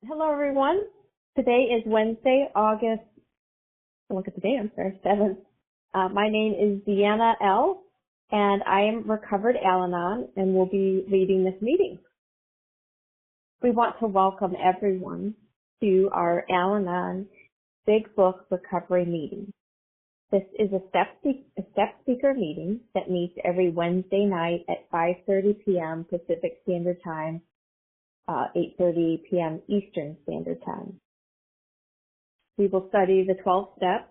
Hello, everyone. Today is Wednesday, look at the day, 7th. My name is DeAna L., and I am recovered Al-Anon and will be leading this meeting. We want to welcome everyone to our Al-Anon Big Book Recovery meeting. This is a step speaker meeting that meets every Wednesday night at 5:30 p.m. Pacific Standard Time, 8:30 p.m. Eastern Standard Time. We will study the 12 steps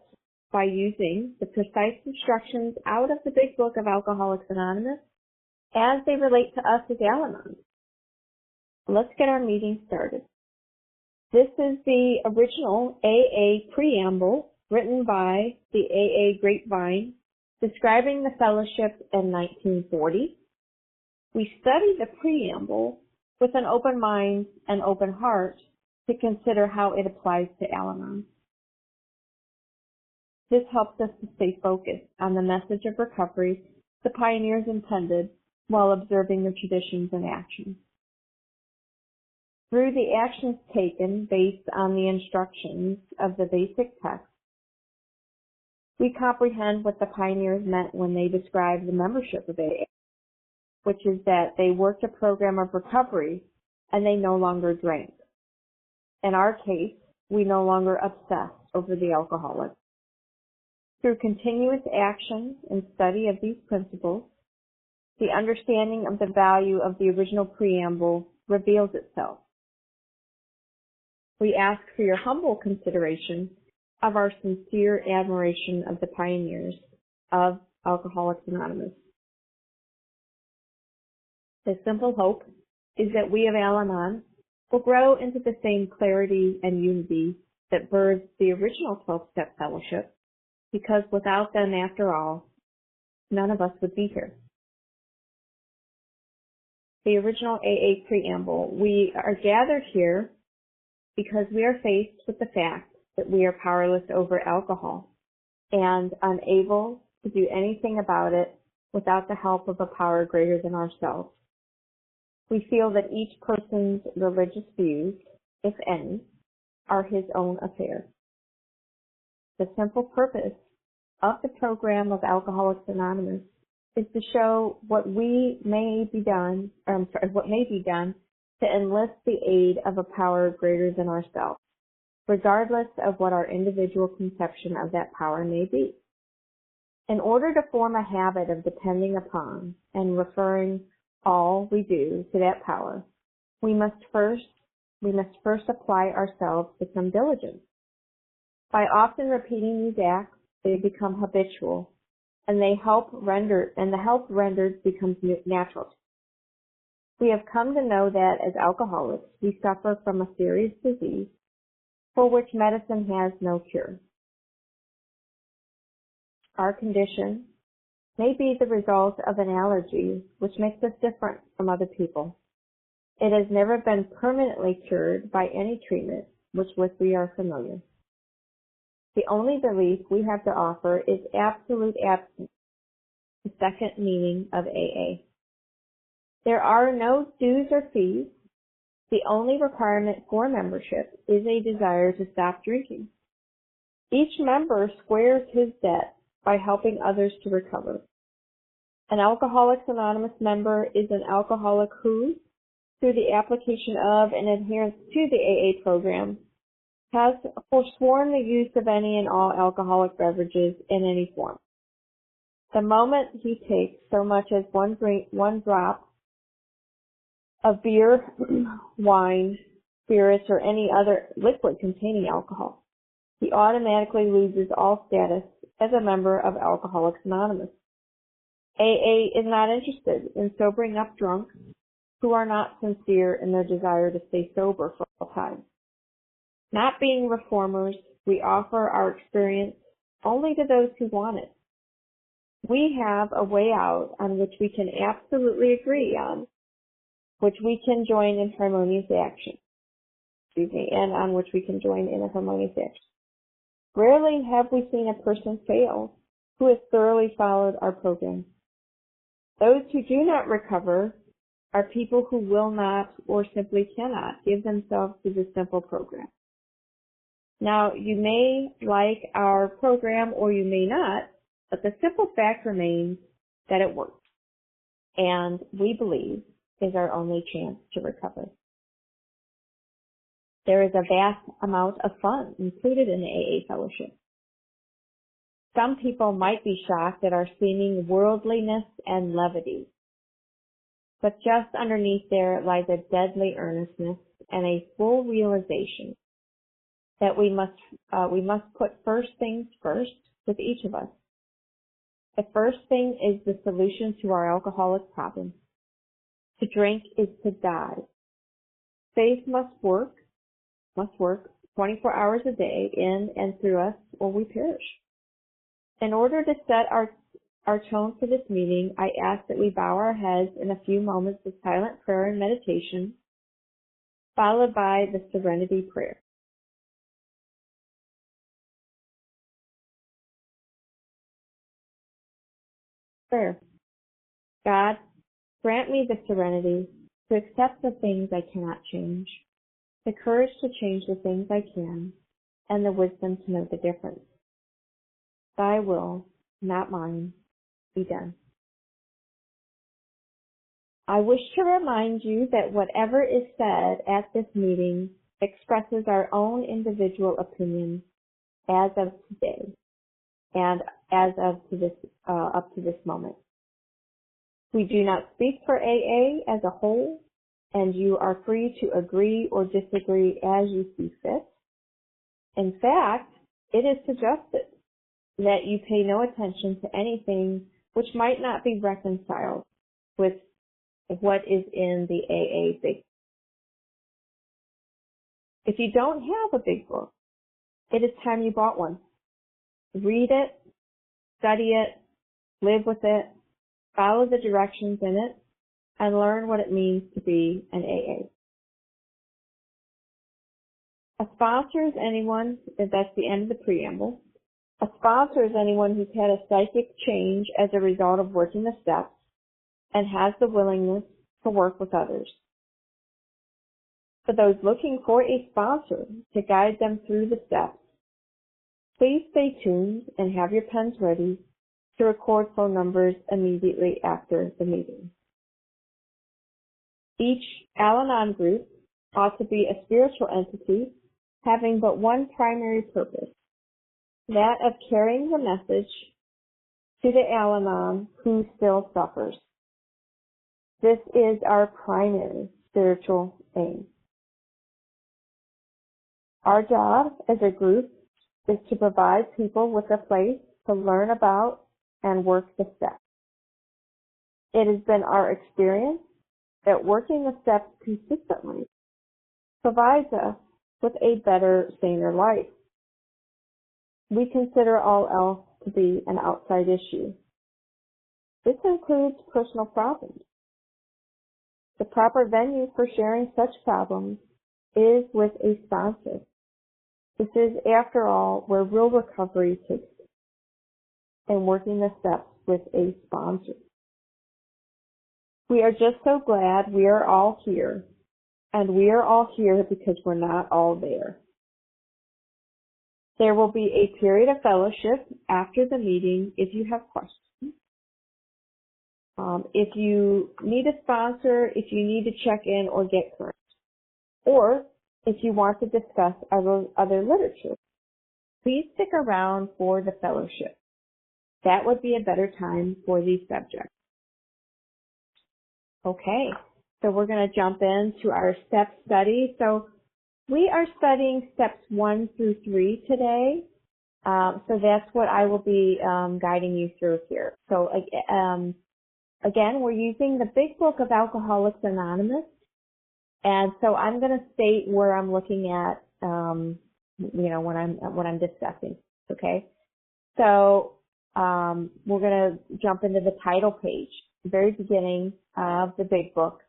by using the precise instructions out of the Big Book of Alcoholics Anonymous as they relate to us as Al-Anon. Let's get our meeting started. This is the original AA preamble written by the AA Grapevine describing the fellowship in 1940. We study the preamble with an open mind and open heart to consider how it applies to Al-Anon. This helps us to stay focused on the message of recovery the pioneers intended while observing the traditions and actions. Through the actions taken based on the instructions of the basic text, we comprehend what the pioneers meant when they described the membership of AA, which is that they worked a program of recovery and they no longer drank. In our case, we no longer obsessed over the alcoholic. Through continuous action and study of these principles, the understanding of the value of the original preamble reveals itself. We ask for your humble consideration of our sincere admiration of the pioneers of Alcoholics Anonymous. The simple hope is that we of Al-Anon will grow into the same clarity and unity that birthed the original 12-step fellowship, because without them, after all, none of us would be here. The original AA preamble: we are gathered here because we are faced with the fact that we are powerless over alcohol and unable to do anything about it without the help of a power greater than ourselves. We feel that each person's religious views, if any, are his own affair. The simple purpose of the program of Alcoholics Anonymous is to show what may be done to enlist the aid of a power greater than ourselves, regardless of what our individual conception of that power may be. In order to form a habit of depending upon and referring all we do to that power, we must first apply ourselves to some diligence. By often repeating these acts, they become habitual, and the help rendered becomes natural. We have come to know that as alcoholics, we suffer from a serious disease for which medicine has no cure. Our condition may be the result of an allergy which makes us different from other people. It has never been permanently cured by any treatment with which we are familiar. The only relief we have to offer is absolute abstinence, the second meaning of AA. There are no dues or fees. The only requirement for membership is a desire to stop drinking. Each member squares his debt by helping others to recover. An Alcoholics Anonymous member is an alcoholic who, through the application of and adherence to the AA program, has forsworn the use of any and all alcoholic beverages in any form. The moment he takes so much as one drop of beer, wine, spirits, or any other liquid containing alcohol, he automatically loses all status as a member of Alcoholics Anonymous. AA is not interested in sobering up drunks who are not sincere in their desire to stay sober for all time. Not being reformers, we offer our experience only to those who want it. We have a way out on which we can absolutely agree on, which we can join in harmonious action. And on which we can join in a harmonious action. Rarely have we seen a person fail who has thoroughly followed our program. Those who do not recover are people who will not or simply cannot give themselves to this simple program. Now, you may like our program or you may not, but the simple fact remains that it works, and we believe is our only chance to recover. There is a vast amount of fun included in the AA fellowship. Some people might be shocked at our seeming worldliness and levity, but just underneath there lies a deadly earnestness and a full realization that we must put first things first with each of us. The first thing is the solution to our alcoholic problem. To drink is to die. Faith must work 24 hours a day in and through us or we perish. In order to set our tone for this meeting, I ask that we bow our heads in a few moments of silent prayer and meditation, followed by the serenity prayer. Prayer. God, grant me the serenity to accept the things I cannot change, the courage to change the things I can, and the wisdom to know the difference. Thy will, not mine, be done. I wish to remind you that whatever is said at this meeting expresses our own individual opinion as of today and as of up to this moment. We do not speak for AA as a whole, and you are free to agree or disagree as you see fit. In fact, it is suggested that you pay no attention to anything which might not be reconciled with what is in the AA Big Book. If you don't have a big book, it is time you bought one. Read it, study it, live with it, follow the directions in it, and learn what it means to be an AA. A sponsor is anyone, if that's the end of the preamble, a sponsor is anyone who's had a psychic change as a result of working the steps and has the willingness to work with others. For those looking for a sponsor to guide them through the steps, please stay tuned and have your pens ready to record phone numbers immediately after the meeting. Each Al-Anon group ought to be a spiritual entity having but one primary purpose, that of carrying the message to the Al-Anon who still suffers. This is our primary spiritual aim. Our job as a group is to provide people with a place to learn about and work the steps. It has been our experience that working the steps consistently provides us with a better, saner life. We consider all else to be an outside issue. This includes personal problems. The proper venue for sharing such problems is with a sponsor. This is, after all, where real recovery takes place, and working the steps with a sponsor. We are just so glad we are all here, and we are all here because we're not all there. There will be a period of fellowship after the meeting if you have questions. If you need a sponsor, if you need to check in or get current, or if you want to discuss other literature, please stick around for the fellowship. That would be a better time for these subjects. Okay, so we're going to jump into our step study. So we are studying steps 1 through 3 today. So that's what I will be guiding you through here. So again, we're using the Big Book of Alcoholics Anonymous. And so I'm going to state where I'm looking at, when I'm discussing. Okay. So, we're going to jump into the title page, the very beginning of the Big Book.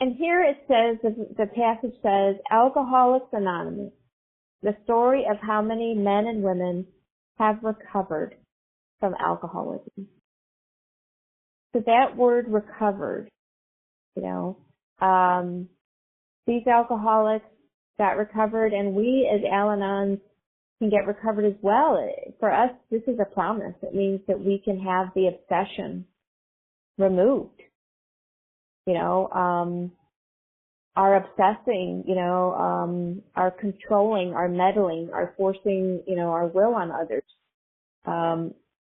And here it says, the passage says, Alcoholics Anonymous, the story of how many men and women have recovered from alcoholism. So that word recovered you know. These alcoholics got recovered, and we as Al-Anons can get recovered as well. For us, this is a promise. It means that we can have the obsession removed, you know, our obsessing, you know, our controlling, our meddling, our forcing, you know, our will on others.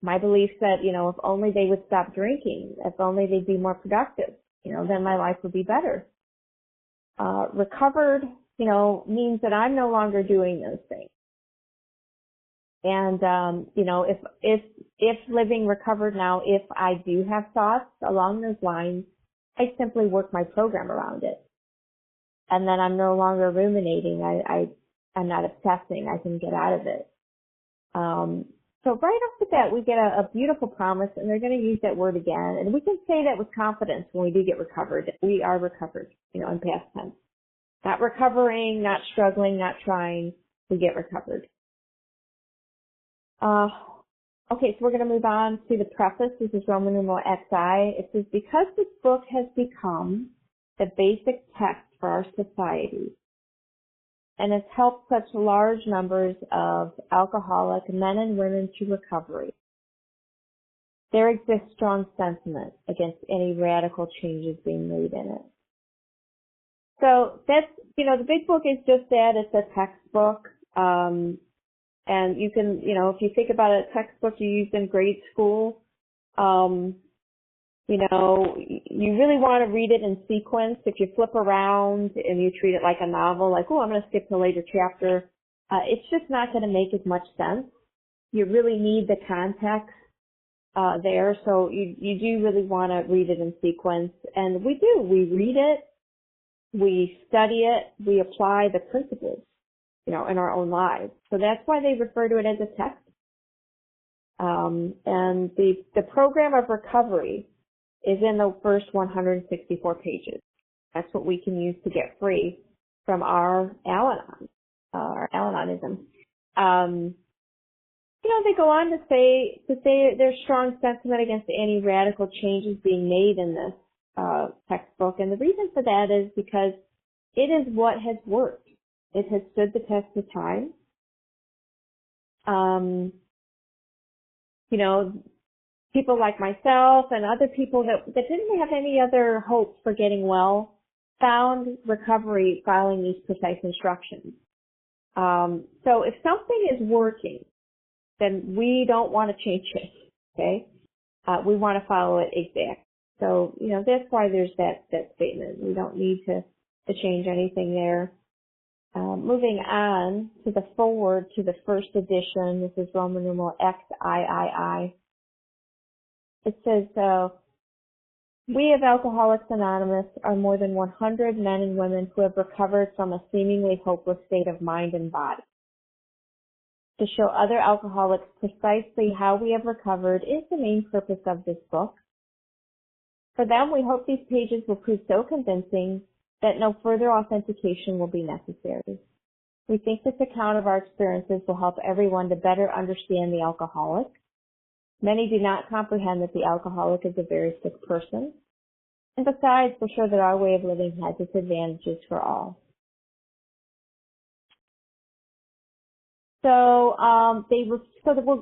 My belief that, you know, if only they would stop drinking, if only they'd be more productive, you know, then my life would be better. Recovered, you know, means that I'm no longer doing those things. And, you know, if living recovered now, if I do have thoughts along those lines, I simply work my program around it. And then I'm no longer ruminating. I'm not obsessing. I can get out of it. So right off the bat, we get a beautiful promise, and they're going to use that word again. And we can say that with confidence when we do get recovered. We are recovered, you know, in past tense. Not recovering, not struggling, not trying. We get recovered. Okay, so we're going to move on to the preface. This is Roman numeral XI. It says, because this book has become the basic text for our society and has helped such large numbers of alcoholic men and women to recovery, there exists strong sentiment against any radical changes being made in it. So that's, you know, the big book is just that. It's a textbook. And you can, you know, if you think about a textbook you used in grade school, you know, you really want to read it in sequence. If you flip around and you treat it like a novel, like, oh, I'm going to skip to a later chapter, it's just not going to make as much sense. You really need the context there. So you do really want to read it in sequence. And we do. We read it, we study it, we apply the principles, you know, in our own lives. So that's why they refer to it as a text. And the program of recovery is in the first 164 pages. That's what we can use to get free from our Al-Anon, our Al-Anonism. You know, they go on to say there's strong sentiment against any radical changes being made in this textbook. And the reason for that is because it is what has worked. It has stood the test of time. You know, people like myself and other people that didn't have any other hope for getting well found recovery following these precise instructions. So if something is working, then we don't want to change it, okay? We want to follow it exact. So, you know, that's why there's that statement. We don't need to change anything there. Moving on to the foreword to the first edition, this is Roman numeral XIII. It says, we of Alcoholics Anonymous are more than 100 men and women who have recovered from a seemingly hopeless state of mind and body. To show other alcoholics precisely how we have recovered is the main purpose of this book. For them, we hope these pages will prove so convincing that no further authentication will be necessary. We think this account of our experiences will help everyone to better understand the alcoholic. Many do not comprehend that the alcoholic is a very sick person. And besides, we'll show that our way of living has its advantages for all. So,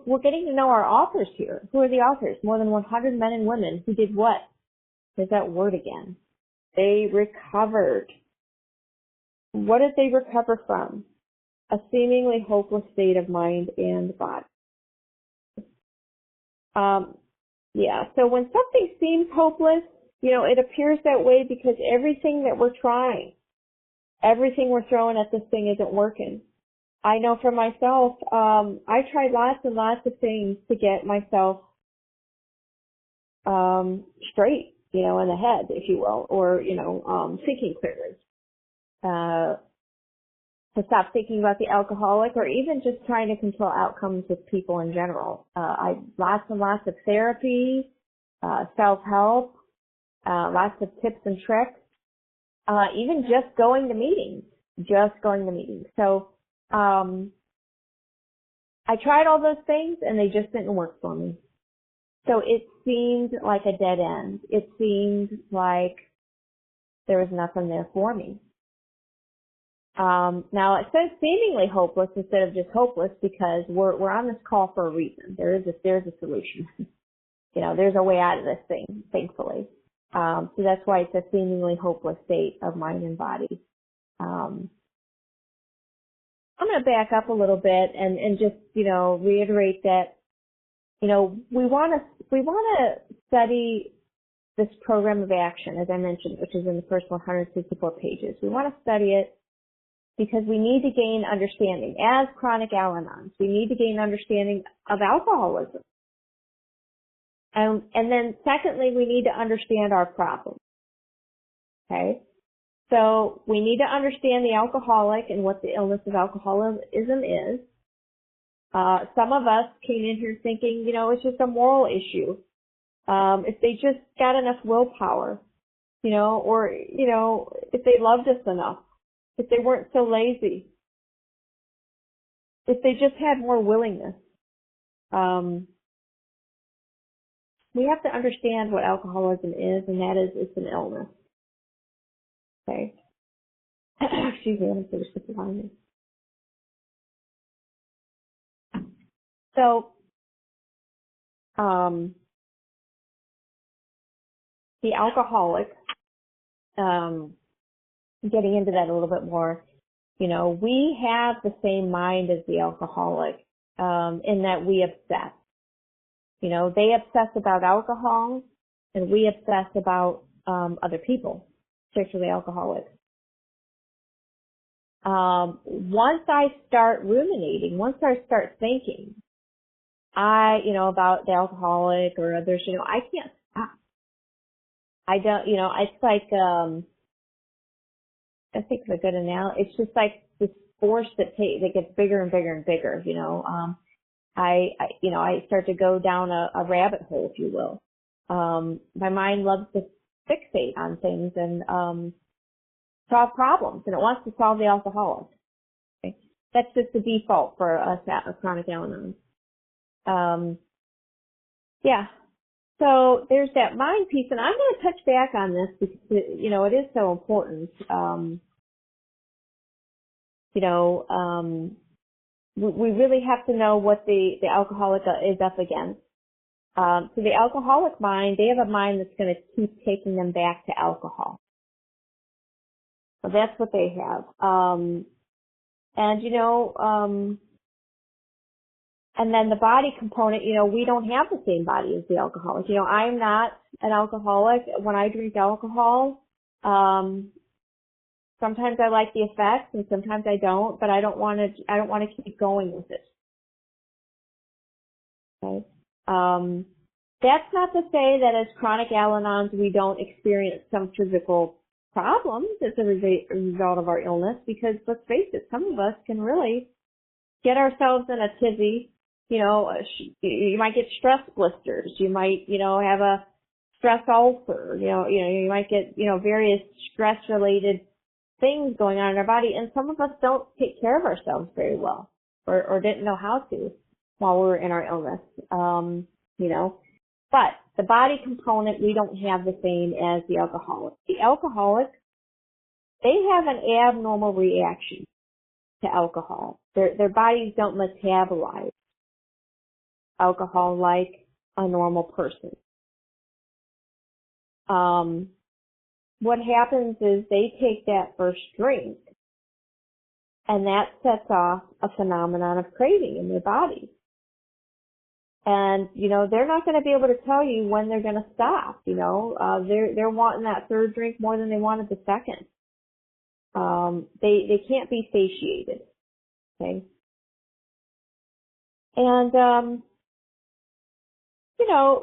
we're getting to know our authors here. Who are the authors? More than 100 men and women who did what? There's that word again. They recovered. What did they recover from? A seemingly hopeless state of mind and body. So when something seems hopeless, you know, it appears that way because everything that we're trying, everything we're throwing at this thing isn't working. I know for myself, I tried lots and lots of things to get myself straight, you know, in the head, if you will, or, you know, thinking clearly. To stop thinking about the alcoholic, or even just trying to control outcomes with people in general. Lots and lots of therapy, self-help, lots of tips and tricks, even just going to meetings. So, I tried all those things and they just didn't work for me. So it seemed like a dead end. It seemed like there was nothing there for me. Now it says seemingly hopeless instead of just hopeless because we're on this call for a reason. There's a solution. There's a way out of this thing, thankfully. So that's why it's a seemingly hopeless state of mind and body. I'm going to back up a little bit and just, reiterate that, we want to study this program of action, as I mentioned, which is in the first 164 pages. We want to study it because we need to gain understanding. As chronic Al-Anons, we need to gain understanding of alcoholism. And then secondly, we need to understand our problem. Okay? So we need to understand the alcoholic and what the illness of alcoholism is. Some of us came in here thinking, it's just a moral issue. If they just got enough willpower, or, if they loved us enough, if they weren't so lazy, if they just had more willingness. We have to understand what alcoholism is, and that is it's an illness. Okay. Excuse me, I'm going to sip behind me. So, the alcoholic, getting into that a little bit more, we have the same mind as the alcoholic, in that we obsess. They obsess about alcohol, and we obsess about other people, particularly alcoholics. Once I start ruminating, once I start thinking, about the alcoholic or others, I can't stop. I don't, it's like, I think it's a good analogy. It's just like this force that gets bigger and bigger and bigger, I start to go down a rabbit hole, if you will. My mind loves to fixate on things and solve problems, and it wants to solve the alcoholic. Okay? That's just the default for us at chronic Al-Anon. Yeah. So there's that mind piece, and I'm going to touch back on this because it is so important. We really have to know what the alcoholic is up against. So the alcoholic mind, they have a mind that's going to keep taking them back to alcohol. So that's what they have. And then the body component, we don't have the same body as the alcoholic. I'm not an alcoholic. When I drink alcohol, sometimes I like the effects and sometimes I don't, but I don't want to keep going with it. Okay. That's not to say that as chronic Al-Anons we don't experience some physical problems as a result of our illness, because let's face it, some of us can really get ourselves in a tizzy. You might get stress blisters. You might, have a stress ulcer. You might get, various stress-related things going on in our body. And some of us don't take care of ourselves very well, or didn't know how to while we were in our illness. But the body component, we don't have the same as the alcoholic. The alcoholic, they have an abnormal reaction to alcohol. Their bodies don't metabolize alcohol like a normal person. What happens is they take that first drink, and that sets off a phenomenon of craving in their body. And, they're not going to be able to tell you when they're going to stop, they're wanting that third drink more than they wanted the second. They can't be satiated. Okay. And,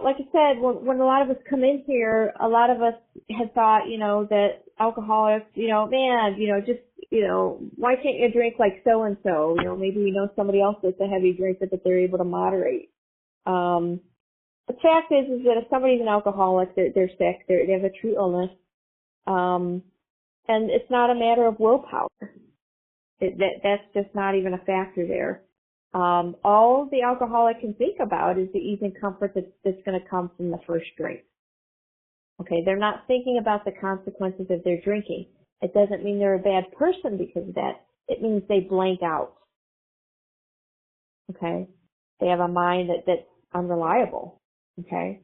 like I said, when a lot of us come in here, a lot of us had thought, that alcoholics, just, why can't you drink like so-and-so? Maybe somebody else that's a heavy drinker that they're able to moderate. The fact is that if somebody's an alcoholic, they're sick, they have a true illness, and it's not a matter of willpower. That's just not even a factor there. All the alcoholic can think about is the ease and comfort that's going to come from the first drink. Okay, they're not thinking about the consequences of their drinking. It doesn't mean they're a bad person because of that. It means they blank out. Okay, they have a mind that's unreliable. Okay,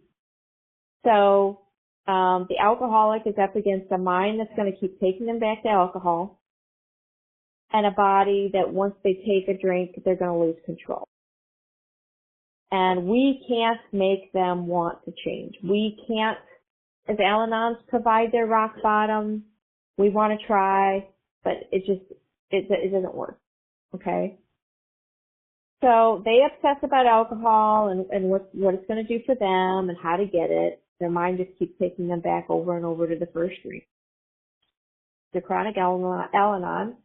so the alcoholic is up against a mind that's going to keep taking them back to alcohol, and a body that once they take a drink, they're going to lose control. And we can't make them want to change. We can't, as Al-Anons, provide their rock bottom. We want to try, but it doesn't work. Okay? So they obsess about alcohol and what it's going to do for them and how to get it. Their mind just keeps taking them back over and over to the first drink. The chronic Al-Anon,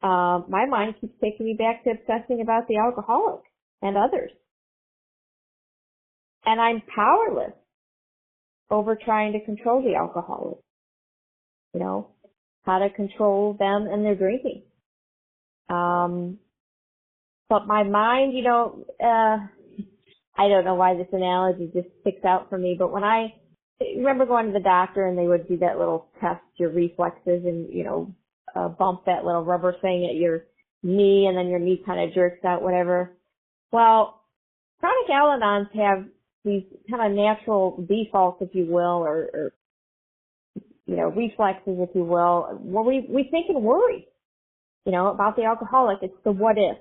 my mind keeps taking me back to obsessing about the alcoholic and others. And I'm powerless over trying to control the alcoholic. You know, how to control them and their drinking. But my mind, I don't know why this analogy just sticks out for me, but when I remember going to the doctor and they would do that little test, your reflexes, and, bump that little rubber thing at your knee, and then your knee kind of jerks out, whatever. Well, chronic Al-Anons have these kind of natural defaults, if you will, or reflexes, if you will, where we think and worry, about the alcoholic. It's the what if,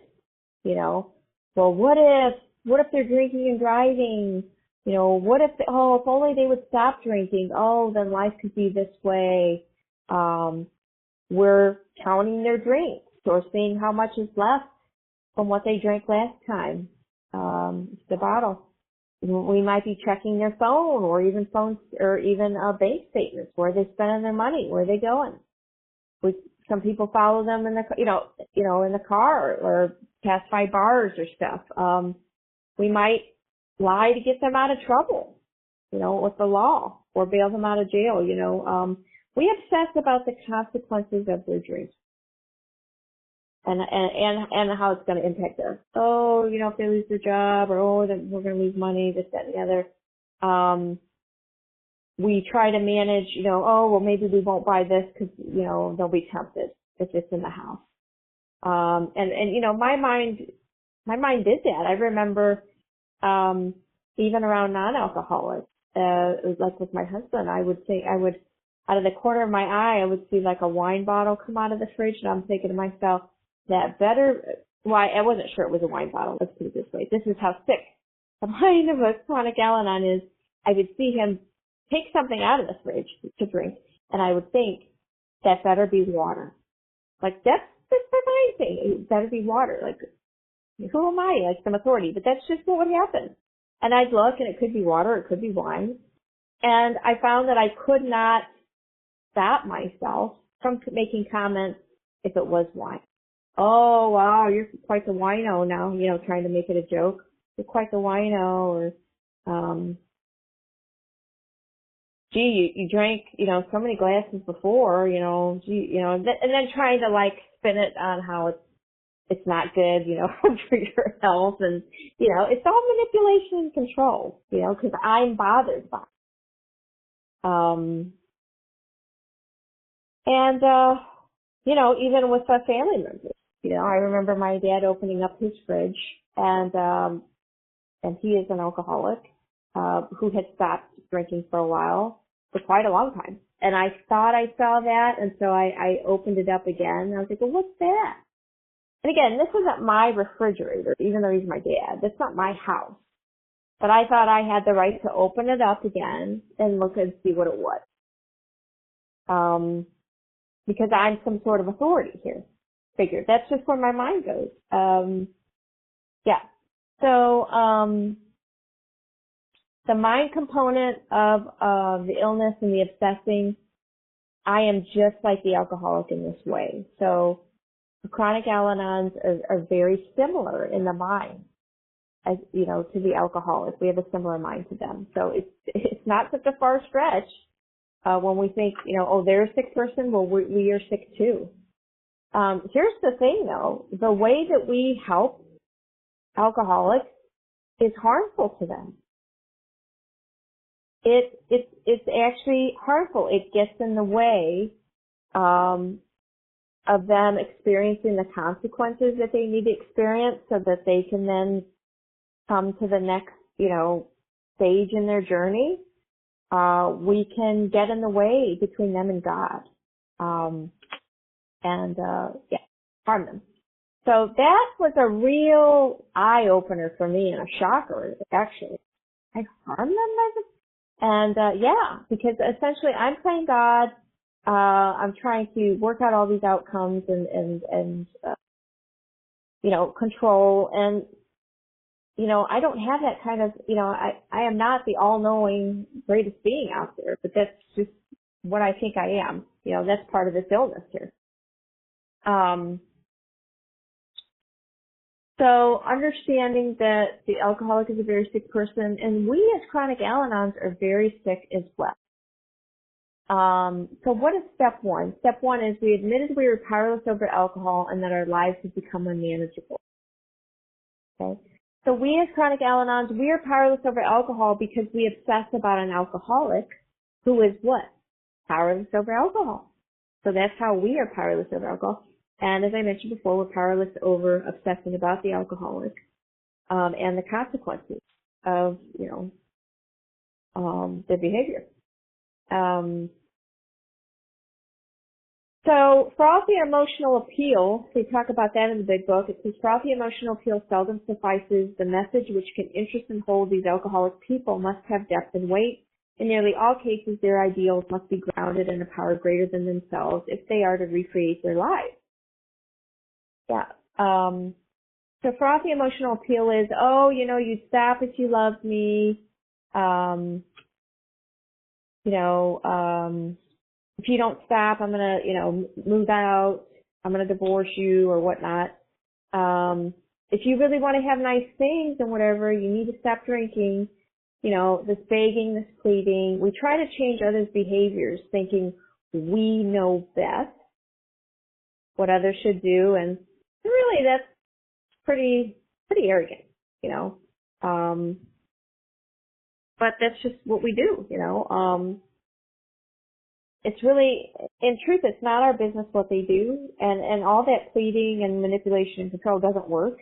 well, what if they're drinking and driving? What if, if only they would stop drinking? Oh, then life could be this way. We're counting their drinks or seeing how much is left from what they drank last time. The bottle. We might be checking their phone or even bank statements, where they're spending their money, where they're going. Some people follow them in the, in the car or pass by bars or stuff. We might lie to get them out of trouble, with the law, or bail them out of jail, we obsess about the consequences of their drinks. And how it's going to impact us. Oh, if they lose their job, or then we're going to lose money, this, that, and the other. We try to manage, maybe we won't buy this because, they'll be tempted if it's in the house. My mind did that. I remember, even around non-alcoholics, like with my husband, I would, out of the corner of my eye, I would see like a wine bottle come out of the fridge, and I'm thinking to myself, I wasn't sure it was a wine bottle. Let's put it this way. This is how sick the mind of a chronic Al-Anon is. I would see him take something out of the fridge to drink, and I would think, that better be water. Like, that's my mind thing. It better be water. Like, who am I? Like, some authority. But that's just what would happen. And I'd look, and it could be water, it could be wine. And I found that I could not stop myself from making comments if it was wine. Oh, wow, you're quite the wino now, trying to make it a joke. You're quite the wino, or, gee, you drank, so many glasses before, and then trying to like spin it on how it's not good, for your health, and, it's all manipulation and control, because I'm bothered by it. Even with our family members, I remember my dad opening up his fridge, and he is an alcoholic, who had stopped drinking for a while, for quite a long time. And I thought I saw that, and so I opened it up again, and I was like, well, what's that? And again, this isn't my refrigerator, even though he's my dad. That's not my house. But I thought I had the right to open it up again and look and see what it was. Because I'm some sort of authority here. Figured. That's just where my mind goes. Yeah. So, the mind component of the illness and the obsessing, I am just like the alcoholic in this way. So the chronic Al-Anons are very similar in the mind, as to the alcoholic. We have a similar mind to them. So it's not such a far stretch when we think, they're a sick person. Well, we are sick too. Here's the thing, though: the way that we help alcoholics is harmful to them. it's actually harmful. It gets in the way of them experiencing the consequences that they need to experience so that they can then come to the next, stage in their journey. We can get in the way between them and God, and harm them. So that was a real eye opener for me and a shocker, actually. I harm them because essentially I'm playing God. I'm trying to work out all these outcomes and control. And, I don't have that kind of, I am not the all-knowing greatest being out there, but that's just what I think I am. That's part of this illness here. So understanding that the alcoholic is a very sick person, and we as chronic Al-Anons are very sick as well. So what is step one? Step one is we admitted we were powerless over alcohol and that our lives had become unmanageable. Okay? So we as chronic Al-Anons, we are powerless over alcohol because we obsess about an alcoholic who is what? Powerless over alcohol. So that's how we are powerless over alcohol. And as I mentioned before, we're powerless over obsessing about the alcoholic, and the consequences of, their behavior. So frothy emotional appeal, they talk about that in the big book. It says frothy emotional appeal seldom suffices. The message which can interest and hold these alcoholic people must have depth and weight. In nearly all cases, their ideals must be grounded in a power greater than themselves if they are to recreate their lives. Yeah. So frothy emotional appeal is, you'd stop if you loved me. If you don't stop, I'm going to, move out. I'm going to divorce you or whatnot. If you really want to have nice things and whatever, you need to stop drinking. This begging, this pleading. We try to change others' behaviors thinking we know best what others should do. And really that's pretty arrogant, but that's just what we do, it's really, in truth, it's not our business what they do, and all that pleading and manipulation and control doesn't work.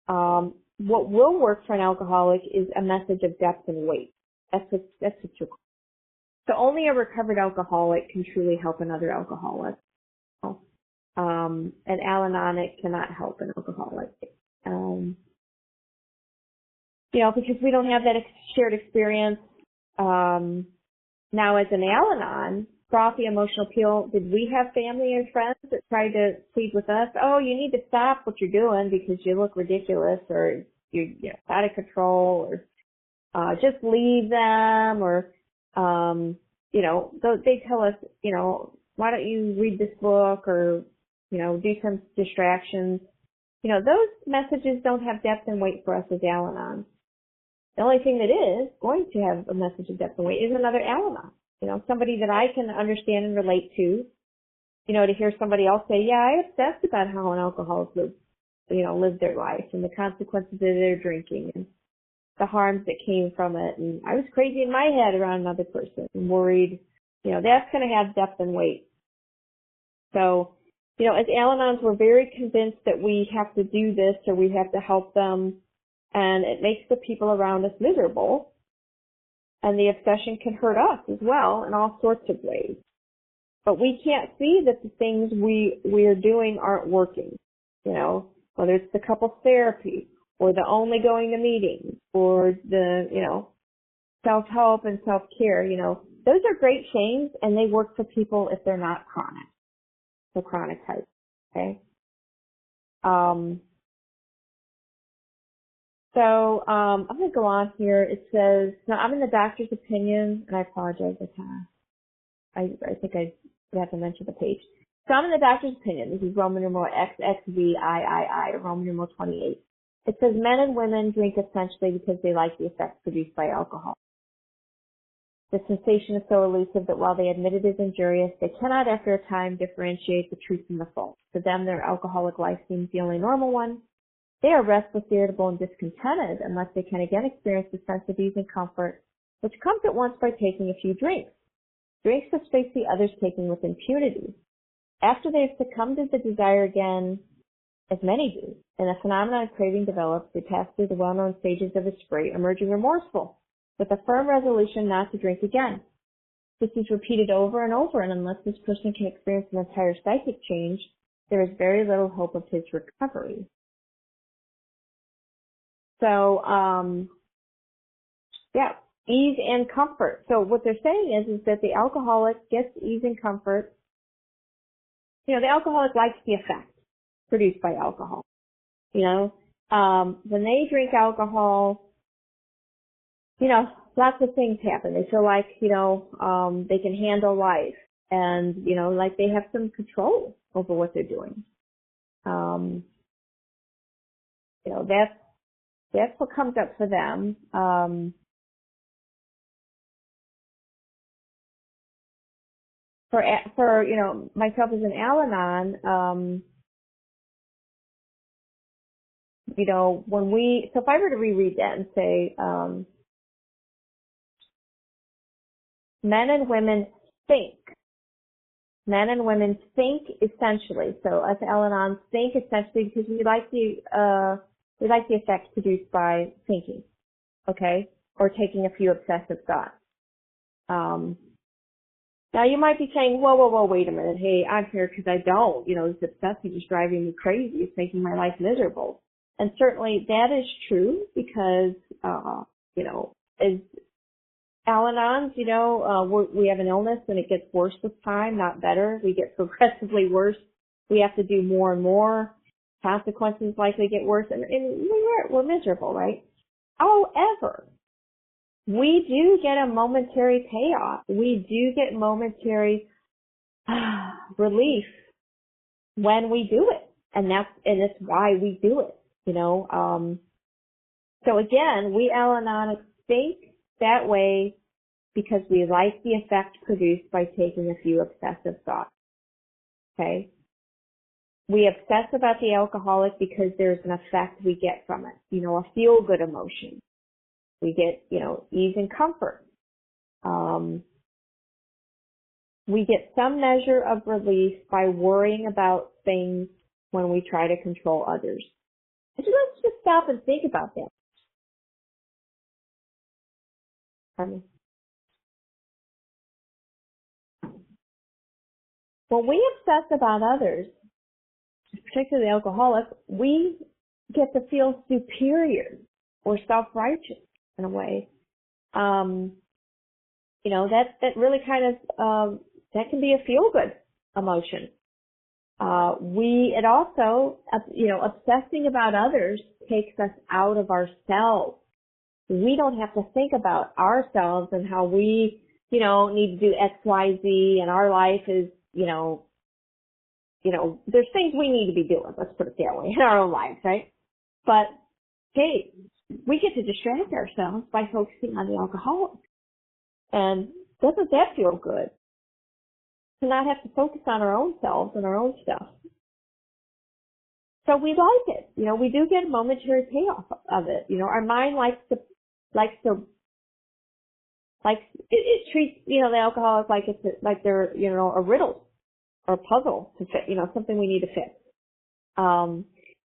What will work for an alcoholic is a message of depth and weight. That's what you're. So only a recovered alcoholic can truly help another alcoholic. An Al-Anonic cannot help an alcoholic. Because we don't have that shared experience. Now, as an Al-Anon, frothy emotional appeal, did we have family and friends that tried to plead with us? Oh, you need to stop what you're doing because you look ridiculous, or you're out of control, or just leave them, or they tell us, why don't you read this book, or do some distractions. Those messages don't have depth and weight for us as Al-Anon. The only thing that is going to have a message of depth and weight is another Al-Anon. Somebody that I can understand and relate to. To hear somebody else say, yeah, I obsessed about how an alcoholic lived their life and the consequences of their drinking and the harms that came from it. And I was crazy in my head around another person and worried. That's going to have depth and weight. So, as Al-Anons, we're very convinced that we have to do this or we have to help them. And it makes the people around us miserable. And the obsession can hurt us as well in all sorts of ways. But we can't see that the things we are doing aren't working. Whether it's the couples therapy or the only going to meetings or the, self-help and self-care, those are great things and they work for people if they're not chronic. The chronic type. Okay. So I'm going to go on here. It says, now I'm in the doctor's opinion, and I apologize. I think I have to mention the page. So I'm in the doctor's opinion. This is Roman numeral XXVIII, or Roman numeral 28. It says men and women drink essentially because they like the effects produced by alcohol. The sensation is so elusive that while they admit it is injurious, they cannot after a time differentiate the truth from the false. To them, their alcoholic life seems the only normal one. They are restless, irritable, and discontented unless they can again experience the sense of ease and comfort which comes at once by taking a few drinks. Drinks which they see others taking with impunity. After they have succumbed to the desire again, as many do, and a phenomenon of craving develops, they pass through the well-known stages of a spree, emerging remorseful, with a firm resolution not to drink again. This is repeated over and over, and unless this person can experience an entire psychic change, there is very little hope of his recovery. So, ease and comfort. So what they're saying is that the alcoholic gets ease and comfort. The alcoholic likes the effect produced by alcohol. When they drink alcohol, lots of things happen. They feel like, they can handle life and, like they have some control over what they're doing. That's what comes up for them. For myself as an Al-Anon, so if I were to reread that and say, men and women think essentially. So us Al-Anon think essentially because we like the effects produced by thinking, okay, or taking a few obsessive thoughts. Now you might be saying, whoa, wait a minute. Hey, I'm here because I don't. This obsessive is driving me crazy. It's making my life miserable. And certainly that is true because, as Al-Anons, we have an illness and it gets worse with time, not better. We get progressively worse. We have to do more and more. Consequences likely get worse, and we're miserable, right? However, we do get a momentary payoff. We do get momentary relief when we do it, and it's why we do it. So again, we Al-Anonics think that way because we like the effect produced by taking a few obsessive thoughts. Okay? We obsess about the alcoholic because there's an effect we get from it, a feel-good emotion. We get, ease and comfort. We get some measure of relief by worrying about things when we try to control others. So let's just stop and think about that. When we obsess about others, particularly the alcoholic, we get to feel superior or self-righteous in a way. That really kind of, that can be a feel-good emotion. It also, obsessing about others takes us out of ourselves. We don't have to think about ourselves and how we, need to do X, Y, Z, and our life is, there's things we need to be doing, let's put it that way, in our own lives, right? But, hey, we get to distract ourselves by focusing on the alcoholic. And doesn't that feel good? To not have to focus on our own selves and our own stuff. So we like it. We do get a momentary payoff of it. Our mind it treats, the alcoholic like they're, a riddle or a puzzle to fit, something we need to fix.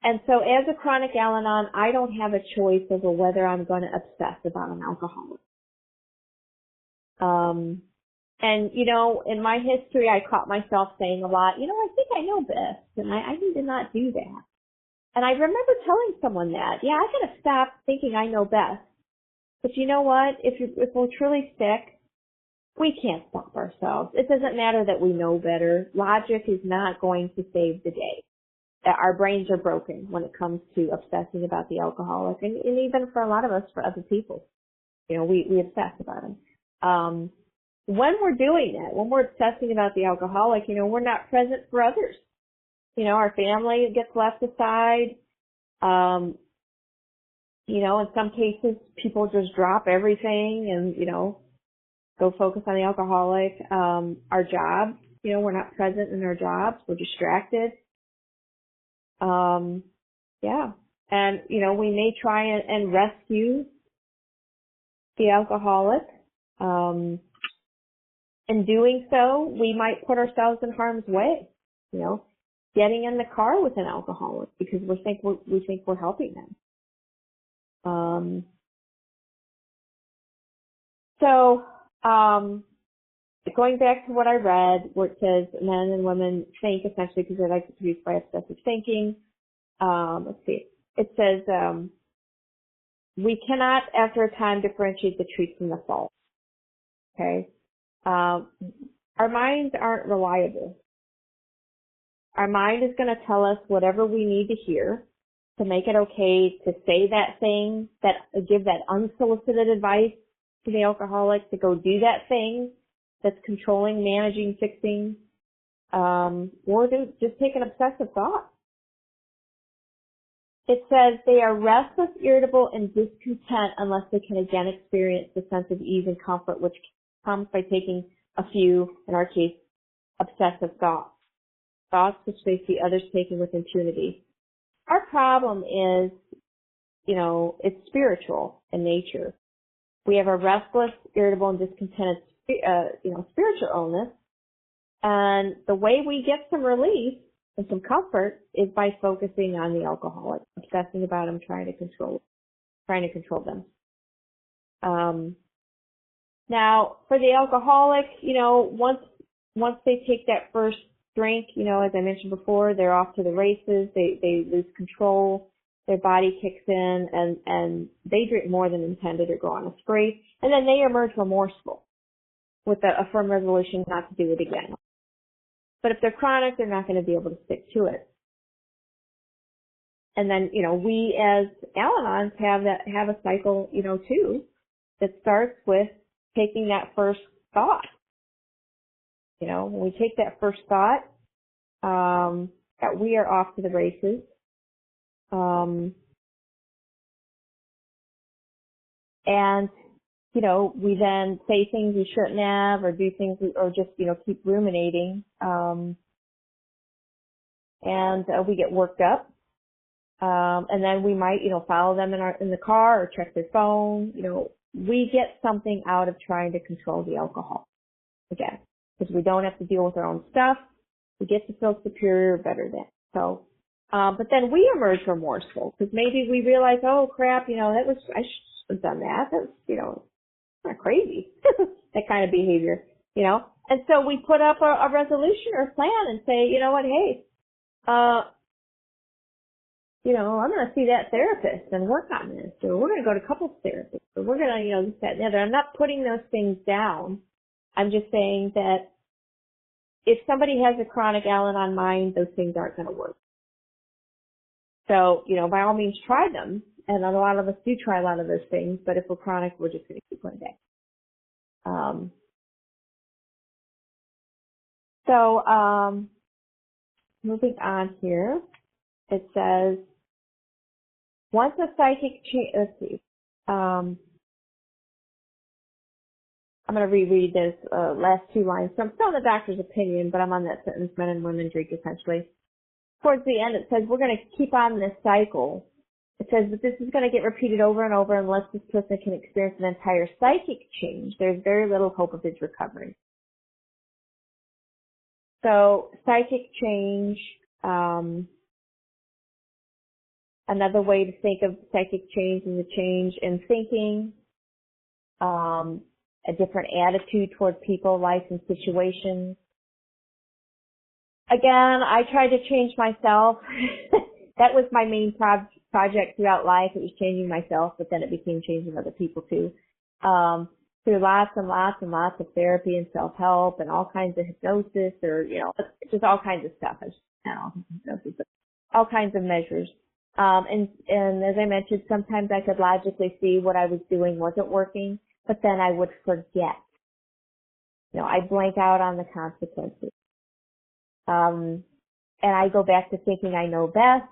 And so as a chronic Al-Anon, I don't have a choice over whether I'm going to obsess about an alcoholic. And, in my history, I caught myself saying a lot, I think I know best, and I need to not do that. And I remember telling someone that, I got to stop thinking I know best. But you know what? If we're truly sick, we can't stop ourselves. It doesn't matter that we know better. Logic is not going to save the day. Our brains are broken when it comes to obsessing about the alcoholic, and even for a lot of us, for other people. We obsess about them. When we're doing that, when we're obsessing about the alcoholic, we're not present for others. Our family gets left aside. In some cases, people just drop everything and, go focus on the alcoholic. Our jobs, we're not present in our jobs. We're distracted. And, we may try and rescue the alcoholic, In doing so, we might put ourselves in harm's way, you know, getting in the car with an alcoholic because we think we're helping them. Going back to what I read, where it says men and women think essentially because they're like produced by obsessive thinking. Let's see. It says, we cannot after a time differentiate the truth from the false. Okay. Our minds aren't reliable. Our mind is going to tell us whatever we need to hear to make it okay to say that thing, that give that unsolicited advice to the alcoholic to go do that thing that's controlling, managing, fixing, or to just take an obsessive thought. It says they are restless, irritable, and discontent unless they can again experience the sense of ease and comfort which comes by taking a few, in our case, obsessive thoughts. Thoughts which they see others taking with impunity. Our problem is, it's spiritual in nature. We have a restless, irritable, and discontented, spiritual illness. And the way we get some relief and some comfort is by focusing on the alcoholic, obsessing about them, trying to control them. Now, for the alcoholic, once they take that first drink, as I mentioned before, they're off to the races. They lose control. Their body kicks in, and they drink more than intended or go on a spree, and then they emerge remorseful with a firm resolution not to do it again. But if they're chronic, they're not going to be able to stick to it. And then, we as Al-Anons have a cycle, too, that starts with taking that first thought. When we take that first thought, that we are off to the races, and, we then say things we shouldn't have or do things or just, keep ruminating, and we get worked up. And then we might, follow them in the car or check their phone. We get something out of trying to control the alcohol again, because we don't have to deal with our own stuff. We get to feel superior or better than. So, but then we emerge remorseful because maybe we realize, oh crap, I should have done that. That's, kind of crazy, that kind of behavior, And so we put up a resolution or a plan and say, you know what, hey, I'm going to see that therapist and work on this, or we're going to go to couples therapy, or we're going to, this, that, and the other. I'm not putting those things down. I'm just saying that if somebody has a chronic Al-Anon mind, those things aren't going to work. So, by all means, try them. And a lot of us do try a lot of those things, but if we're chronic, we're just going to keep going back. Moving on here, it says, once a psychic change, let's see, I'm going to reread those last two lines. So I'm still in the doctor's opinion, but I'm on that sentence, men and women drink essentially. Towards the end, it says, we're going to keep on this cycle. It says that this is going to get repeated over and over unless this person can experience an entire psychic change. There's very little hope of his recovery. So psychic change, another way to think of psychic change is a change in thinking, a different attitude toward people, life, and situations. Again, I tried to change myself. That was my main project throughout life. It was changing myself, but then it became changing other people too. Through lots and lots and lots of therapy and self-help and all kinds of hypnosis or, just all kinds of stuff. Hypnosis, but all kinds of measures. And as I mentioned, sometimes I could logically see what I was doing wasn't working, but then I would forget. I'd blank out on the consequences. And I go back to thinking I know best.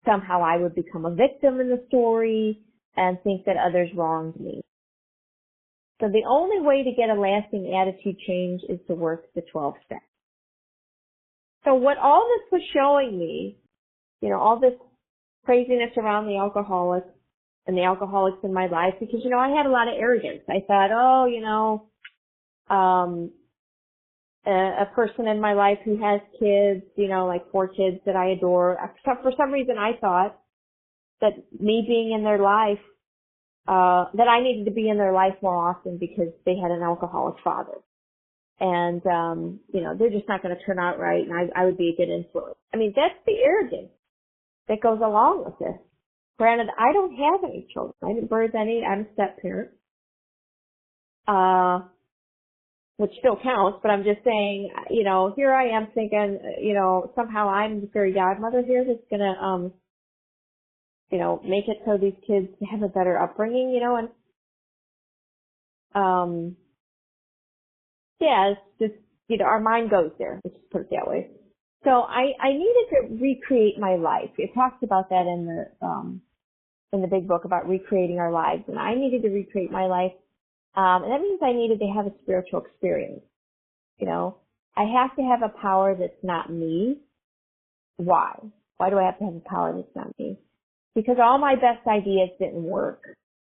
Somehow I would become a victim in the story and think that others wronged me. So the only way to get a lasting attitude change is to work the 12 steps. So what all this was showing me, all this craziness around the alcoholic and the alcoholics in my life because, I had a lot of arrogance. I thought, oh, a person in my life who has kids, like 4 kids that I adore. For some reason, I thought that me being in their life, that I needed to be in their life more often because they had an alcoholic father. And, they're just not going to turn out right, and I would be a good influence. I mean, that's the arrogance that goes along with this. Granted, I don't have any children. I didn't birth any. I'm a step parent. Which still counts, but I'm just saying, here I am thinking, somehow I'm the fairy godmother here that's gonna, make it so these kids have a better upbringing, and, yeah, it's just, our mind goes there, let's just put it that way. So I needed to recreate my life. It talks about that in the big book about recreating our lives, and I needed to recreate my life. And that means I needed to have a spiritual experience. I have to have a power that's not me. Why? Why do I have to have a power that's not me? Because all my best ideas didn't work,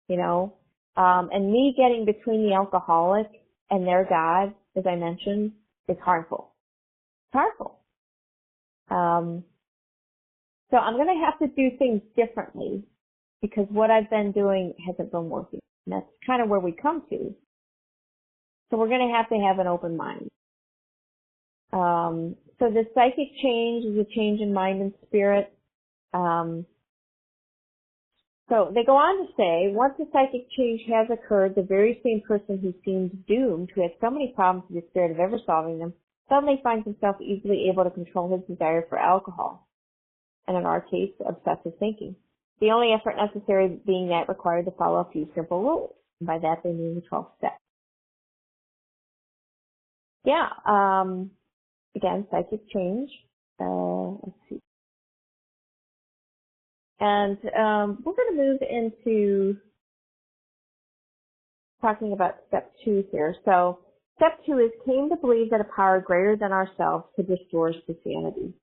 and me getting between the alcoholic and their God, as I mentioned, is harmful. It's harmful. So I'm going to have to do things differently because what I've been doing hasn't been working. And that's kind of where we come to. So we're going to have an open mind. So the psychic change is a change in mind and spirit. So they go on to say, once the psychic change has occurred, the very same person who seemed doomed, who had so many problems with the spirit of ever solving them, suddenly finds himself easily able to control his desire for alcohol. And in our case, obsessive thinking. The only effort necessary being that required to follow a few simple rules. And by that they mean the 12 steps. Yeah, again, psychic change. Let's see. And we're going to move into talking about step 2 here. So step 2 is came to believe that a power greater than ourselves could restore us to sanity.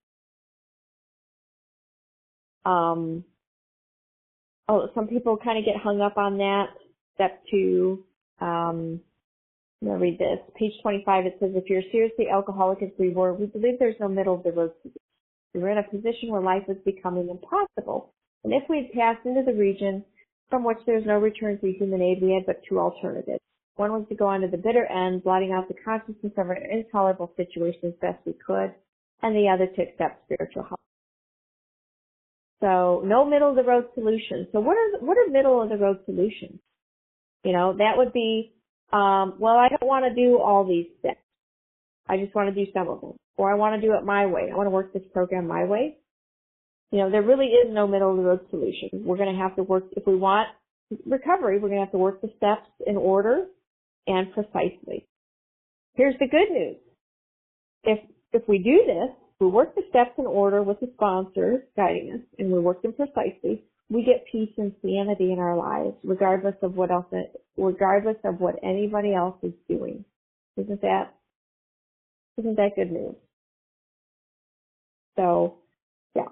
Some people kind of get hung up on that. Step 2, I'm going to read this. Page 25, it says, if you're seriously alcoholic as we were, we believe there's no middle of the road. We were in a position where life was becoming impossible. And if we had passed into the region from which there's no return for human aid, we had but 2 alternatives. One was to go on to the bitter end, blotting out the consciousness of our intolerable situation as best we could, and the other to accept spiritual help. So no middle of the road solution. So what are middle of the road solutions? That would be, well, I don't want to do all these steps. I just want to do some of them. Or I want to do it my way. I want to work this program my way. There really is no middle of the road solution. We're going to have to work, if we want recovery, we're going to have to work the steps in order and precisely. Here's the good news. If we do this, we work the steps in order with the sponsor guiding us, and we work them precisely, we get peace and sanity in our lives, regardless of what anybody else is doing. Isn't that good news? So, yeah.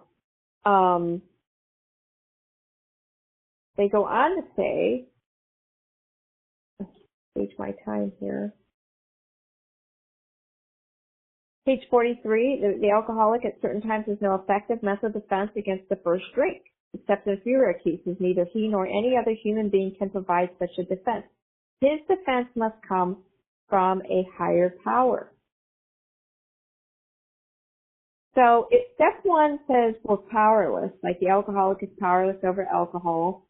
They go on to say, let's stage my time here. Page 43, the alcoholic at certain times has no effective mental defense against the first drink. Except in few rare cases, neither he nor any other human being can provide such a defense. His defense must come from a higher power. So if step 1 says we're powerless, like the alcoholic is powerless over alcohol,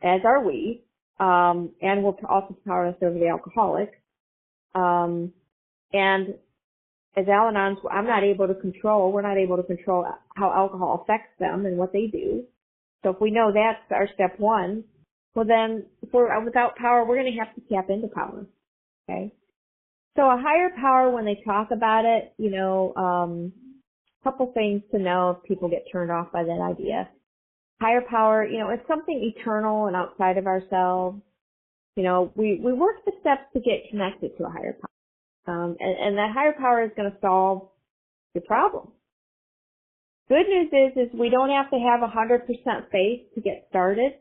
as are we, and we're also powerless over the alcoholic, and as Al-Anons, we're not able to control how alcohol affects them and what they do. So if we know that's our step 1, well then, if we're without power, we're going to have to tap into power. Okay? So a higher power, when they talk about it, couple things to know if people get turned off by that idea. Higher power, it's something eternal and outside of ourselves. We work the steps to get connected to a higher power. And that higher power is going to solve your problem. Good news is we don't have to have 100% faith to get started.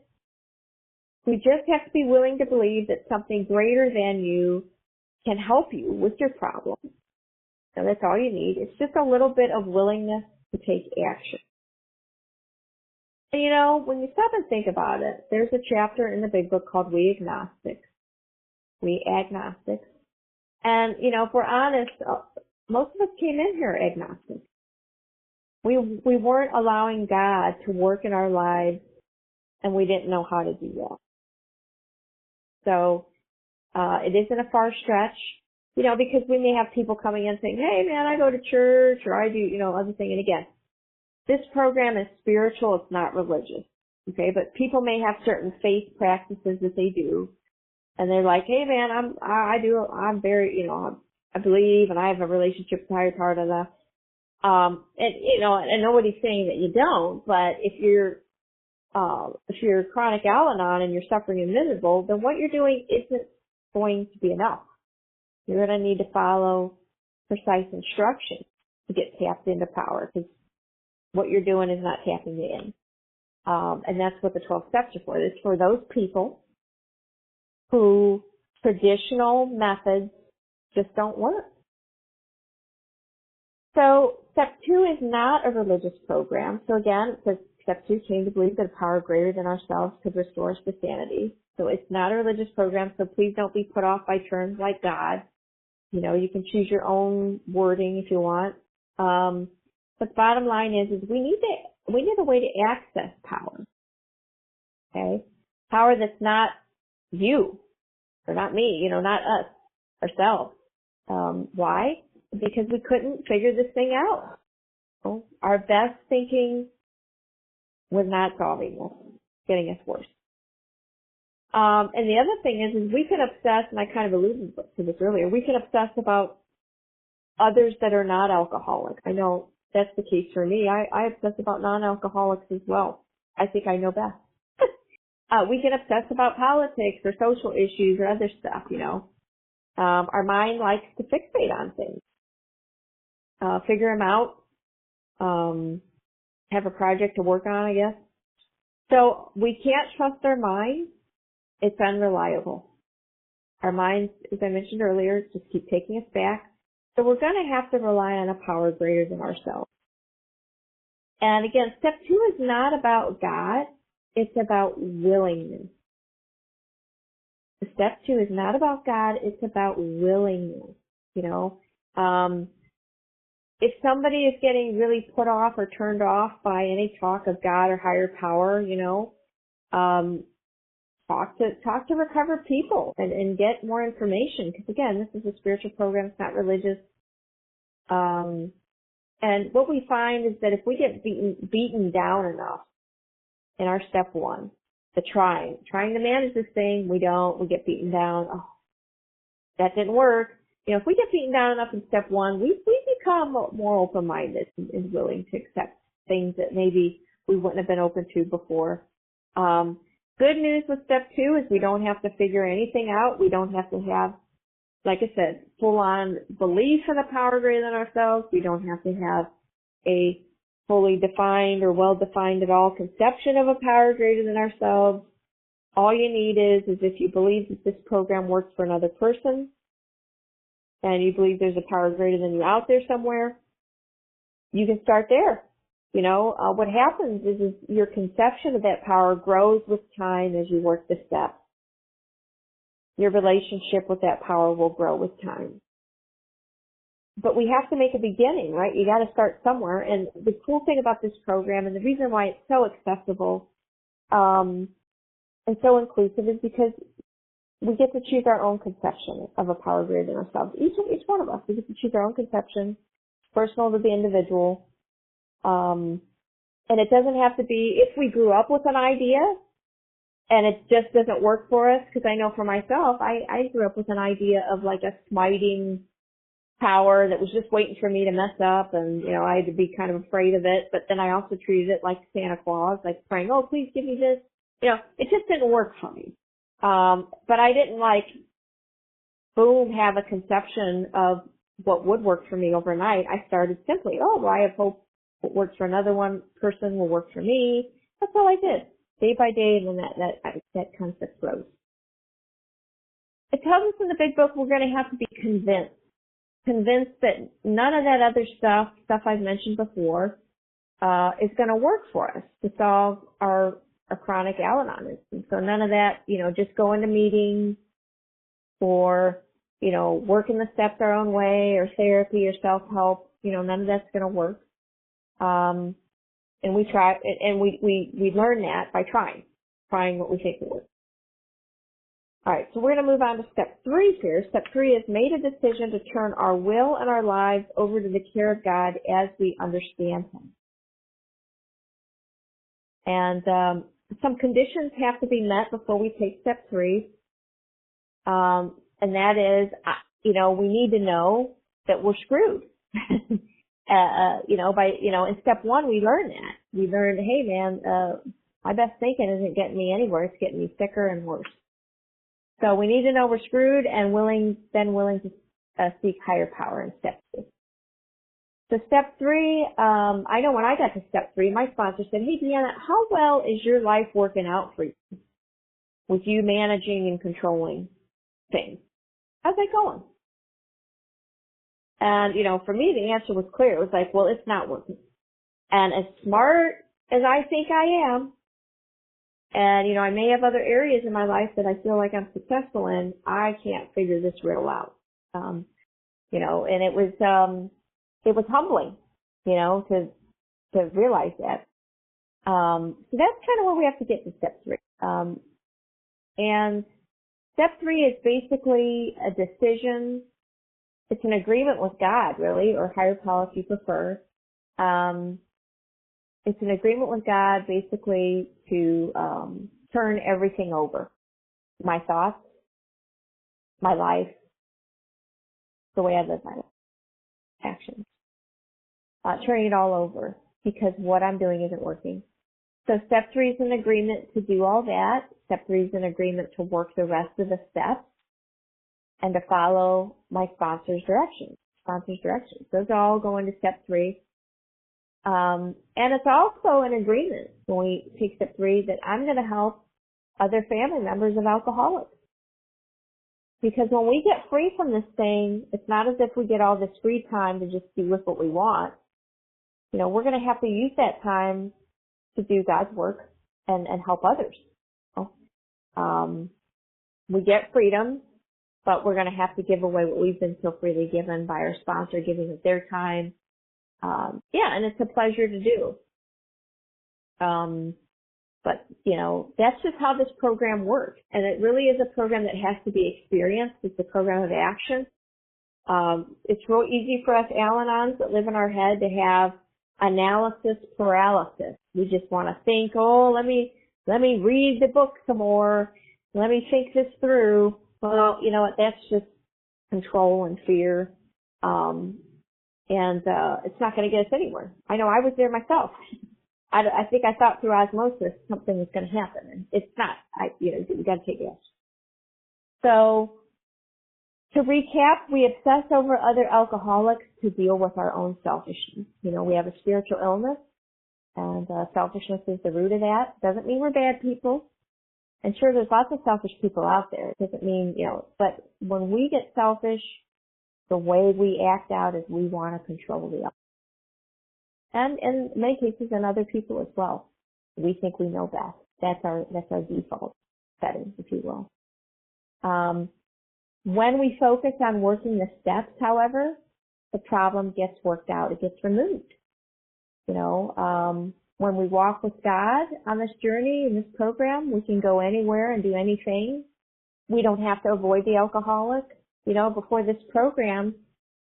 We just have to be willing to believe that something greater than you can help you with your problem. And that's all you need. It's just a little bit of willingness to take action. And you know, when you stop and think about it, there's a chapter in the big book called We Agnostics. We Agnostics. And, you know, if we're honest, most of us came in here agnostic. We weren't allowing God to work in our lives, and we didn't know how to do that. So, it isn't a far stretch, you know, because we may have people coming in saying, hey man, I go to church, or I do, you know, other thing. And again, this program is spiritual, it's not religious. Okay, but people may have certain faith practices that they do, and they're like, hey man, I'm very, you know, I believe and I have a relationship with higher power, and you know, and nobody's saying that you don't, but if you're chronic Al-Anon and you're suffering and miserable, then what you're doing isn't going to be enough. You're going to need to follow precise instructions to get tapped into power, because what you're doing is not tapping you in. And that's what the 12 steps are for. It's for those people who traditional methods just don't work. So step 2 is not a religious program. So again, it says step 2 came to believe that a power greater than ourselves could restore us to sanity. So it's not a religious program, so please don't be put off by terms like God. You know, you can choose your own wording if you want. But the bottom line is we need a way to access power. Okay? Power that's not you, or not me, you know, not us, ourselves. Why? Because we couldn't figure this thing out. So our best thinking was not solving this, getting us worse. And the other thing is we can obsess, and I kind of alluded to this earlier, we can obsess about others that are not alcoholic. I know that's the case for me. I obsess about non-alcoholics as well. I think I know best. We can obsess about politics or social issues or other stuff, you know. Our mind likes to fixate on things, figure them out, have a project to work on, I guess. So we can't trust our mind. It's unreliable. Our minds, as I mentioned earlier, just keep taking us back. So we're going to have to rely on a power greater than ourselves. And again, step 2 is not about God. It's about willingness. Step 2 is not about God. It's about willingness. You know, if somebody is getting really put off or turned off by any talk of God or higher power, you know, talk to recovered people and get more information. Because again, this is a spiritual program. It's not religious. And what we find is that if we get beaten down enough in our step 1, the trying to manage this thing, we get beaten down. Oh, that didn't work. You know, if we get beaten down enough in step 1, we become more open-minded and willing to accept things that maybe we wouldn't have been open to before. Good news with step 2 is we don't have to figure anything out. We don't have to have, like I said, full-on belief in a power greater than ourselves. We don't have to have a fully defined or well-defined at all conception of a power greater than ourselves. All you need is if you believe that this program works for another person and you believe there's a power greater than you out there somewhere, you can start there. You know, what happens is your conception of that power grows with time as you work the steps. Your relationship with that power will grow with time. But we have to make a beginning, right? You got to start somewhere. And the cool thing about this program, and the reason why it's so accessible and so inclusive, is because we get to choose our own conception of a power greater than ourselves. Each one of us, we get to choose our own conception, personal to the individual. And it doesn't have to be, if we grew up with an idea and it just doesn't work for us, because I know for myself, I grew up with an idea of like a smiting power that was just waiting for me to mess up, and, you know, I had to be kind of afraid of it, but then I also treated it like Santa Claus, like praying, oh, please give me this. You know, it just didn't work for me. But I didn't like, boom, have a conception of what would work for me overnight. I started simply, oh, well, I have hope what works for another one person will work for me. That's all I did. day by day, and then that concept grows. It tells us in the big book we're going to have to be convinced that none of that other stuff I've mentioned before, is going to work for us to solve our chronic Al-Anon. So none of that, just going to meetings or, working the steps our own way or therapy or self-help, none of that's going to work. And we try, and we learn that by trying what we think will work. All right, so we're going to move on to step 3 here. Step 3 is made a decision to turn our will and our lives over to the care of God as we understand Him. And some conditions have to be met before we take step 3. And that is, we need to know that we're screwed. In step 1, we learn that. We learn, hey man, my best thinking isn't getting me anywhere. It's getting me sicker and worse. So we need to know we're screwed and willing to seek higher power in step 2. So step 3, I know when I got to step 3, my sponsor said, hey DeAna, how well is your life working out for you with you managing and controlling things? How's that going? And, for me, the answer was clear. It was like, well, it's not working. And as smart as I think I am, and, I may have other areas in my life that I feel like I'm successful in, I can't figure this riddle out. And it was humbling, to realize that. So that's kind of where we have to get to step 3. And step 3 is basically a decision. It's an agreement with God, really, or higher power if you prefer. It's an agreement with God, basically, to turn everything over. My thoughts, my life, the way I live my life, actions. Turning it all over because what I'm doing isn't working. So step 3 is an agreement to do all that. Step 3 is an agreement to work the rest of the steps and to follow my sponsor's directions. Those all go into step 3. And it's also an agreement when we take step 3 that I'm going to help other family members of alcoholics. Because when we get free from this thing, it's not as if we get all this free time to just do with what we want. We're going to have to use that time to do God's work and help others. We get freedom, but we're going to have to give away what we've been so freely given by our sponsor, giving us their time. And it's a pleasure to do. But that's just how this program works. And it really is a program that has to be experienced. It's a program of action. It's real easy for us Al-Anons that live in our head to have analysis paralysis. We just want to think, let me read the book some more. Let me think this through. Well, you know what? That's just control and fear. It's not going to get us anywhere. I know I was there myself. I think I thought through osmosis something was going to happen, and it's not. You got to take it. So, to recap, we obsess over other alcoholics to deal with our own selfishness. We have a spiritual illness, and selfishness is the root of that. Doesn't mean we're bad people. And sure, there's lots of selfish people out there. It doesn't mean, but when we get selfish, the way we act out is we want to control the other. And in many cases, in other people as well. We think we know best. That's our default setting, if you will. When we focus on working the steps, however, the problem gets worked out. It gets removed. When we walk with God on this journey, in this program, we can go anywhere and do anything. We don't have to avoid the alcoholic. Before this program,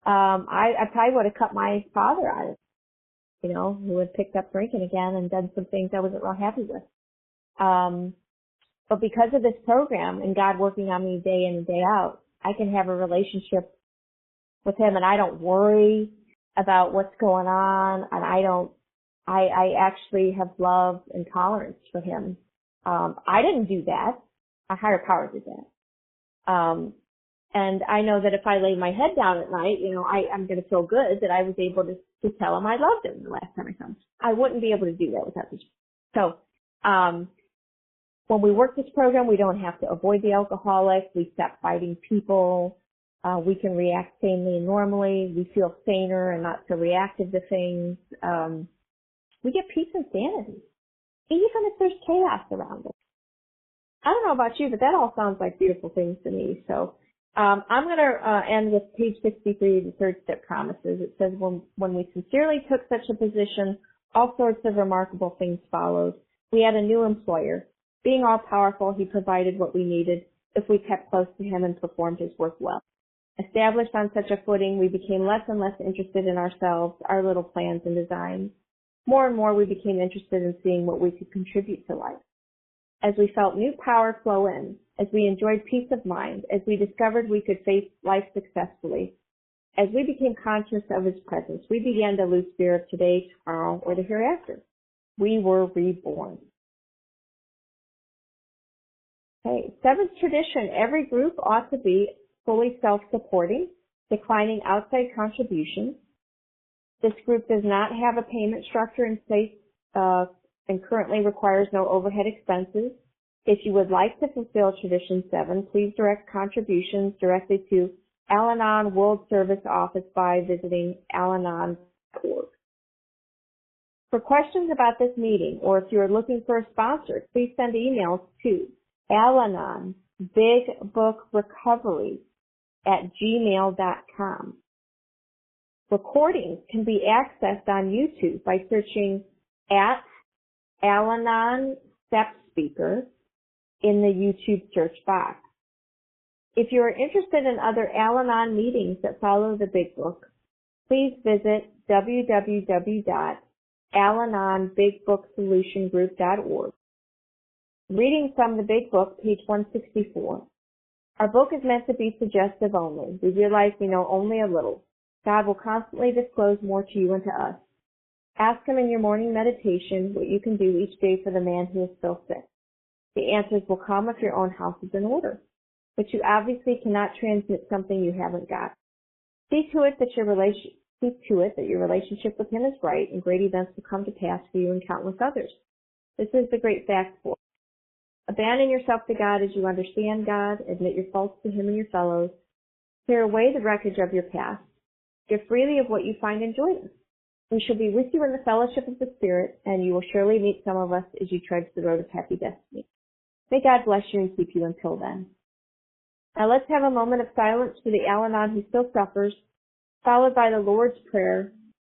I probably would have cut my father out of it, who had picked up drinking again and done some things I wasn't real happy with. But because of this program and God working on me day in and day out, I can have a relationship with him, and I don't worry about what's going on, and I actually have love and tolerance for him. I didn't do that. A higher power did that. And I know that if I lay my head down at night, I'm going to feel good that I was able to tell him I loved him the last time I saw him. I wouldn't be able to do that without this. So, When we work this program, we don't have to avoid the alcoholic. We stop fighting people. We can react sanely and normally. We feel saner and not so reactive to things. We get peace and sanity, even if there's chaos around us. I don't know about you, but that all sounds like beautiful things to me. So I'm going to end with page 63, the third step promises. It says, when we sincerely took such a position, all sorts of remarkable things followed. We had a new employer. Being all-powerful, he provided what we needed if we kept close to him and performed his work well. Established on such a footing, we became less and less interested in ourselves, our little plans and designs. More and more, we became interested in seeing what we could contribute to life. As we felt new power flow in, as we enjoyed peace of mind, as we discovered we could face life successfully, as we became conscious of his presence, we began to lose fear of today, tomorrow, or the hereafter. We were reborn. Okay, seventh tradition, every group ought to be fully self-supporting, declining outside contributions. This group does not have a payment structure in place and currently requires no overhead expenses. If you would like to fulfill Tradition 7, please direct contributions directly to Al-Anon World Service Office by visiting alanon.org. For questions about this meeting, or if you are looking for a sponsor, please send emails to Al-Anon Big Book Recovery at gmail.com. Recordings can be accessed on YouTube by searching at Al-Anon Step Speaker in the YouTube search box. If you are interested in other Al-Anon meetings that follow the Big Book, please visit www.alanonbigbooksolutiongroup.org. Reading from the Big Book, page 164. Our book is meant to be suggestive only. We realize we know only a little. God will constantly disclose more to you and to us. Ask him in your morning meditation what you can do each day for the man who is still sick. The answers will come if your own house is in order. But you obviously cannot transmit something you haven't got. See to it that your relationship with him is right, and great events will come to pass for you and countless others. This is the great fact for it. Abandon yourself to God as you understand God. Admit your faults to him and your fellows. Clear away the wreckage of your past. Give freely of what you find enjoyable. We shall be with you in the fellowship of the Spirit, and you will surely meet some of us as you trudge the road of happy destiny. May God bless you and keep you until then. Now let's have a moment of silence for the Al-Anon who still suffers, followed by the Lord's Prayer,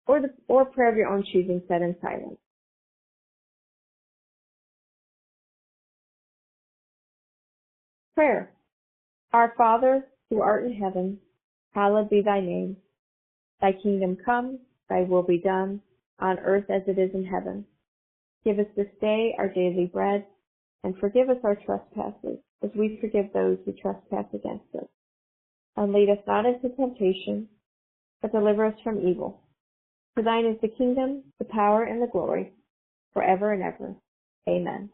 or prayer of your own choosing said in silence. Prayer. Our Father, who art in heaven, hallowed be thy name. Thy kingdom come, thy will be done, on earth as it is in heaven. Give us this day our daily bread, and forgive us our trespasses, as we forgive those who trespass against us. And lead us not into temptation, but deliver us from evil. For thine is the kingdom, the power, and the glory, forever and ever. Amen.